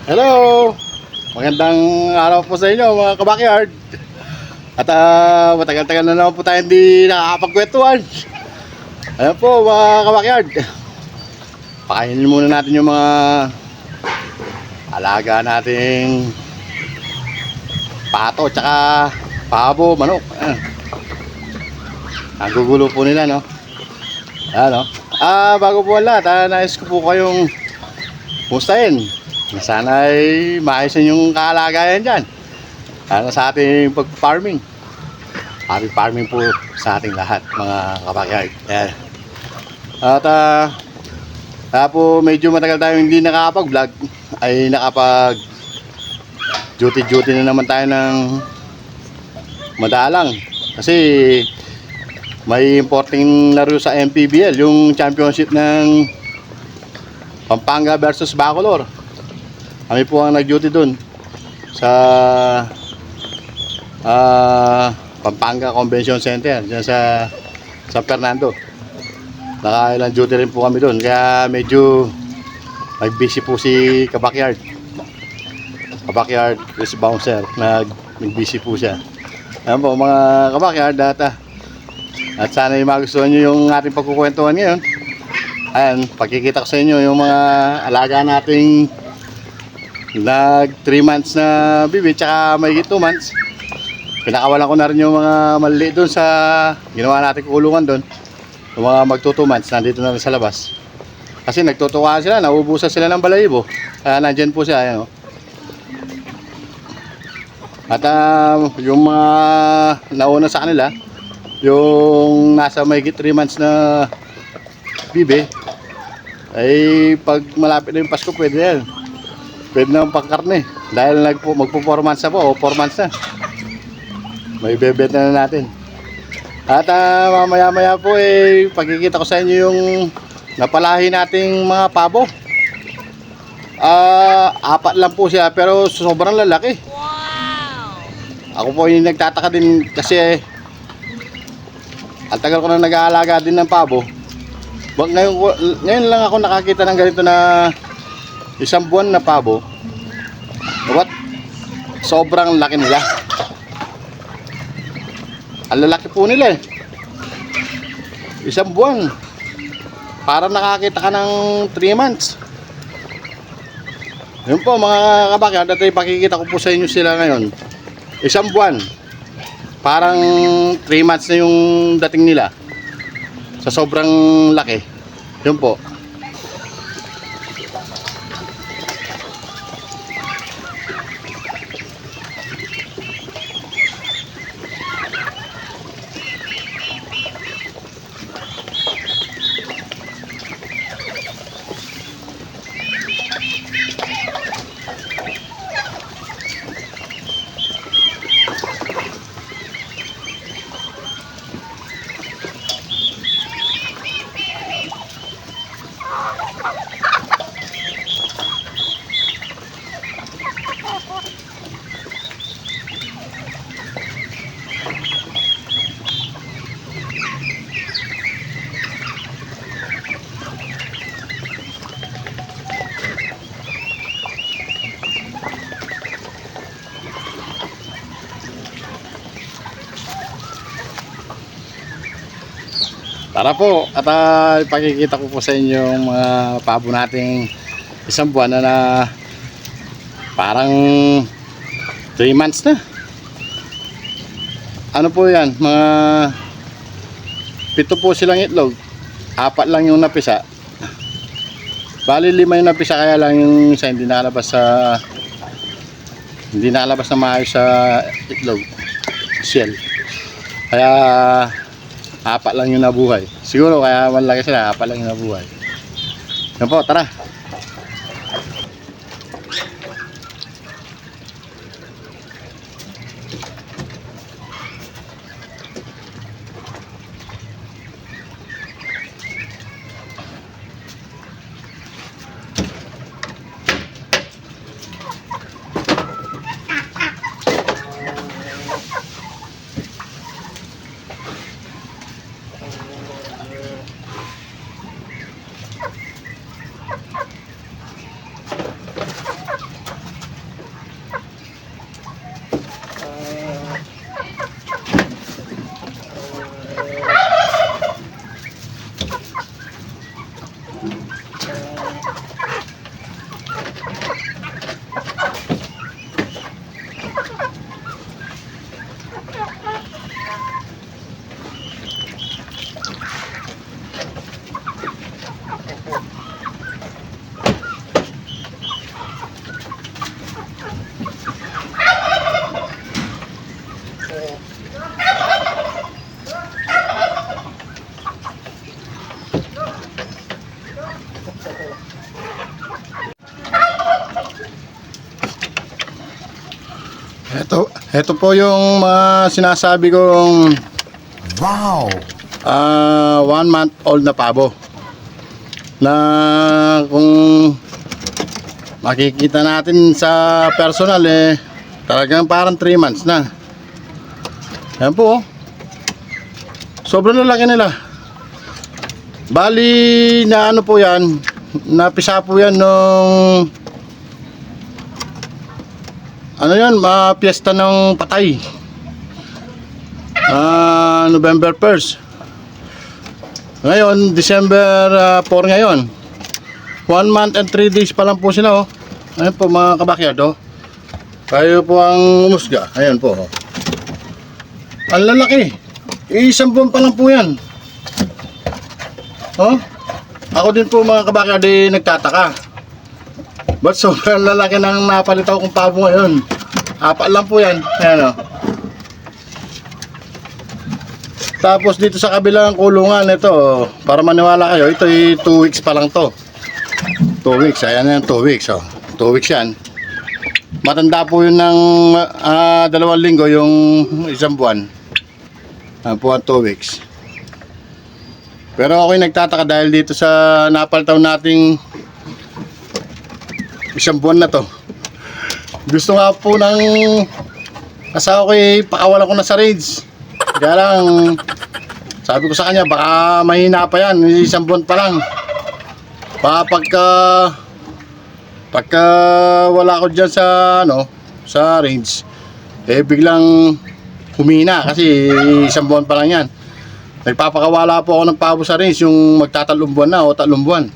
Hello! Magandang araw po sa inyo mga kabakyard. At matagal-tagal na naman po tayo hindi nakakapagkwentuhan. Ayan po mga kabakyard. Pakainin muna natin yung mga alaga nating pato tsaka pabo, manok. Ayan. Ang gugulo po nila, no? Ayan, no? Bago po ang lahat, nais ko po kayong mustahin. Sana ay maayos yung kalagayan dyan sa ating pag-farming. Happy farming po sa ating lahat mga kabakyard. At kaya po medyo matagal tayong hindi nakakapag-vlog, ay nakapag duty na naman tayo ng madalang. Kasi may importing laro sa MPBL, yung championship ng Pampanga versus Bacolor. Kami po ang nag-duty dun sa Pampanga Convention Center dyan sa San Fernando. Nakailang duty rin po kami dun, kaya medyo busy po si kabakyard is bouncer, nag-busy po siya. Ayan po mga kabakyard, at sana magustuhan nyo yung ating pagkukwentuhan ngayon. Ayan, pagkikita ko sa inyo yung mga alaga nating nag 3 months na bibi, tsaka may 2 months. Pinakawalan ko na rin yung mga maliliit doon sa ginawa natin kulungan doon. Yung mga magto 2 months nandito na rin sa labas. Kasi nagtutuwa sila, naubusan sila ng balahibo. Kaya nandyan po siya, ayan, oh. At yung mga nauna sa kanila, yung nasa may 3 months na bibi, ay pag malapit na yung Pasko, pwede yan. Pwede na pangkarne. Dahil magpo 4 months na po, o 4 months na. May bebet na natin. At mamaya po pagkikita ko sa inyo yung napalahi nating mga pabo. 4 lang po siya, pero sobrang lalaki. Wow! Ako po yung nagtataka din kasi ang tagal ko na nag-aalaga din ng pabo. Ngayon lang ako nakakita ng ganito na 1 buwan na pabo. What? Sobrang laki nila. Ang lalaki po nila 1 buwan. Para nakakita ka ng 3 months. Yun po mga kabakyard, at ipakikita ko po sa inyo sila ngayon. 1 buwan. Parang 3 months na yung dating nila. Sa sobrang laki. Yun po. Tara po, at ipakikita ko po sa inyo yung mga pabo nating 1 buwan na parang 3 months na. Ano po yan, mga 7 po silang itlog, 4 lang yung napisa. Bali 5 yung napisa, kaya lang yung isa hindi nakalabas na maayos sa itlog shell. Kaya 4 lang yung nabuhay. Siguro kaya malaki sila, 4 lang yung nabuhay. Yan po, tara. Ito po yung mga sinasabi kong Wow! 1 month old na pabo. Na kung makikita natin sa personal talagang parang 3 months na. Ayan po. Sobrang lalaki nila. Bali na ano po yan, napisa po yan nung ano yan, piyesta ng patay. November 1st. Ngayon, December 4 ngayon. 1 month and 3 days pa lang po sila, oh. Ayan po mga kabakyard, oh. Kayo po ang umusga. Ayan po, oh. Ang lalaki. Isang buwan pa lang po yan. Oh? Ako din po mga kabakyard nagtataka. Ba't sobrang lalaki ng napalitaw kong pabo ngayon? 4 lang po yan. Ayan, oh. Tapos dito sa kabilang kulungan, ito, oh, para maniwala kayo, ito 2 weeks pa lang to. 2 weeks, ayan yan, 2 weeks, oh. 2 weeks yan. Matanda po yun ng 2 linggo, yung isang buwan. Po 2 weeks. Pero ako'y nagtataka dahil dito sa napaltaw nating isang buwan na to. Gusto nga po ng asawa ko pakawalan ko na sa rage. Kaya lang, sabi ko sa kanya, baka mahina pa yan, isang buwan pa lang. Baka pagka wala ko dyan sa, sa range, biglang humina kasi isang buwan pa lang yan. Nagpapakawala po ako ng pabo sa range yung magtatalong buwan na o 3 buwan.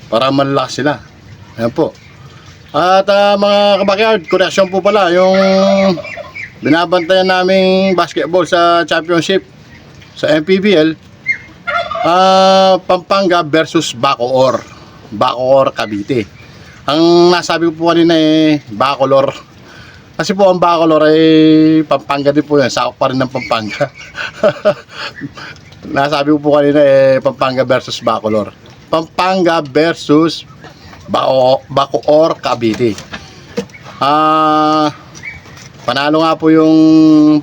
Para malalakas sila. Ayan po. At mga kabakyard, correction po pala, yung binabantayan naming basketball sa championship sa MPBL, Pampanga versus Bacoor. Bacoor Cavite. Ang nasabi ko po kanina Bacolor. Kasi po ang Bacolor Pampanga din po yan. Sakop pa rin ng Pampanga. Nasabi ko po kanina Pampanga versus Bacolor. Pampanga versus Bacoor Cavite. Panalo nga po yung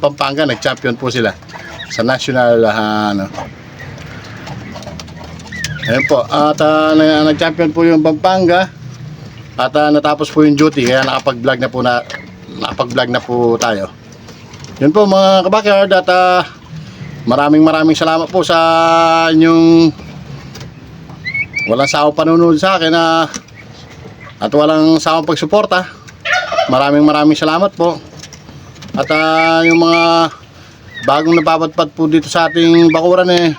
Pampanga, nag-champion po sila sa national Ayan po. At nag-champion po yung Pampanga at natapos po yung duty kaya nakapag-vlog na po tayo. Yun po mga kabakyard at maraming salamat po sa inyong walang sawang panunood sa akin at walang sawang pagsuporta. Maraming salamat po. At yung mga bagong napapadpad po dito sa ating bakuran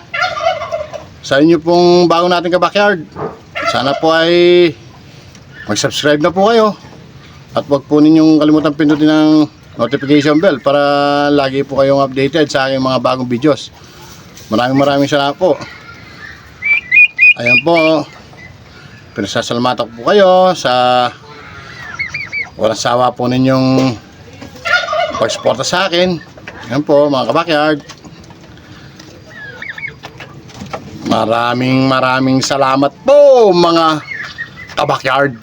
sa inyo pong bagong nating kabakyard, sana po ay mag-subscribe na po kayo at wag po ninyong kalimutan pindutin ng notification bell para lagi po kayong updated sa aking mga bagong videos. Maraming salamat po. Ayan po, pinasasalamatan ko po kayo sa walang sawa po ninyong pagsuporta sa akin. Ayan po mga kabakyard, maraming salamat po mga kabakyard.